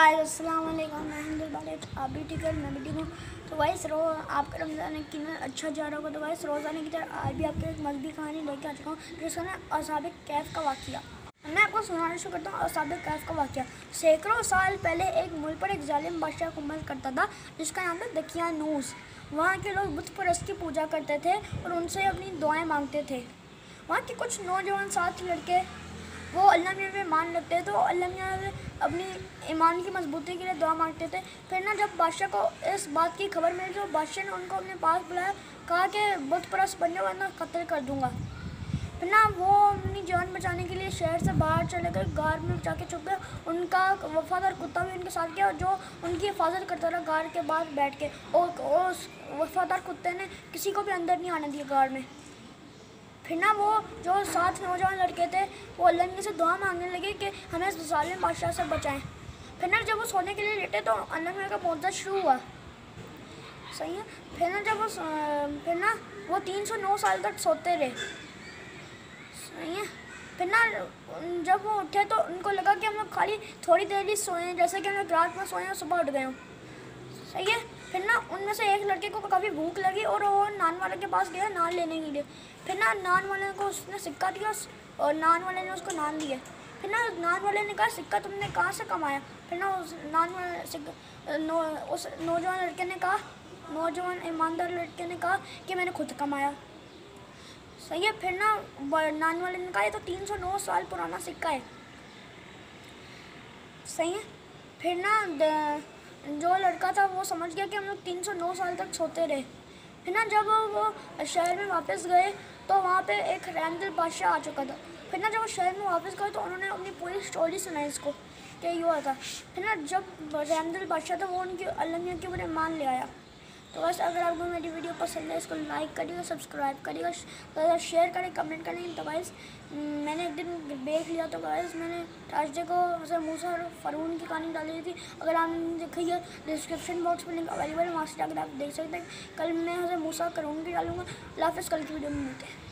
Guys अस्सलाम वालेकुम, मैं हिंदुल बाले। आप भी ठीक है, मैं भी ठीक हूँ। तो गाइस आपका रमज़ान कितना अच्छा जा रहा होगा। तो गाइस रोज़ाना की तरह आज भी आपको एक मजहबी कहानी लेके आ चुका हूँ, जिसका नाम असहाबे कैफ का वाक़या। मैं आपको सुनाना शुरू करता हूँ असहाबे कैफ का वाक़या। सैकड़ों साल पहले एक मुल्क पर एक जालिम बादशाह हुकूमत करता था, जिसका नाम था दकियानूस। वहाँ के लोग बुत परस्त की पूजा करते थे और उनसे अपनी दुआएँ मांगते थे। वहाँ के कुछ नौजवान साथ लड़के वो अल्लाह मियाँ में मान लगते हैं, तो अल्लाह मियाँ में अपनी ईमान की मजबूती के लिए दुआ मांगते थे। फिर ना जब बादशाह को इस बात की खबर मिली, तो बादशाह ने उनको अपने पास बुलाया, कहा कि बुत परस्त बनने वरना कत्ल कर दूंगा। फिर ना वो अपनी जान बचाने के लिए शहर से बाहर चले गए, गार में जाके छुप गए। उनका वफादार कुत्ता भी उनके साथ गया, जो उनकी हिफाजत करता रहा गार के बाहर बैठ के। और उस वफादार कुत्ते ने किसी को भी अंदर नहीं आने दिया गार में। फिर ना वो जो 7 नौजवान लड़के थे, वो अल्लाह मियाँ से दुआ मांगने लगे कि हमें इस जालिम बादशाह से बचाएं। फिर ना जब वो सोने के लिए लेटे, तो अल्लाह मियाँ का मुआवजा शुरू हुआ। सही है। फिर ना वो 309 साल तक सोते रहे। सही है। फिर ना जब वो उठे, तो उनको लगा कि हम लोग खाली थोड़ी देर ही सोए हैं, जैसे कि हम लोग रात में सोए और सुबह उठ गए हों। सही है। फिर ना उनमें से एक लड़के को काफ़ी भूख लगी और वो नान वाले के पास गया नान लेने के लिए। फिर ना नान वाले को उसने सिक्का दिया और नान वाले ने उसको नान दिए। फिर ना नान वाले ने कहा, सिक्का तुमने कहाँ से कमाया? फिर ना उस नौजवान लड़के ने कहा, नौजवान ईमानदार लड़के ने कहा कि मैंने खुद कमाया। सही है। फिर ना नान वाले ने कहा, ये तो 309 साल पुराना सिक्का है। सही है। फिर ना जो लड़का था वो समझ गया कि हम लोग 309 साल तक सोते रहे। फिर ना जब वो शहर में वापस गए, तो वहाँ पे एक रहमदिल बादशाह आ चुका था। फिर ना जब वो शहर में वापस गए, तो उन्होंने अपनी पूरी स्टोरी सुनाई इसको कि ये हुआ था। फिर ना जब रहमदिल बादशाह था, वो उनकी अल्लाह मियाँ के ऊपर मान ले आया। तो बस अगर आपको मेरी वीडियो पसंद है, इसको लाइक करिएगा, सब्सक्राइब करिएगा, ज़्यादा शेयर करें, कमेंट करें। तो गाइस मैंने एक दिन देख लिया, तो गाइस मैंने थर्सडे को हज़रत मूसा और फ़िरौन की कहानी डाली थी। अगर आपने देखी है, डिस्क्रिप्शन बॉक्स में लिंक अवेलेबल है, वहाँ से जाकर आप देख सकते हैं। कल मैं हज़रत मूसा फ़िरौन की डालूँगा। अल्लाह हाफ़िज़, कल की वीडियो में मिलते हैं।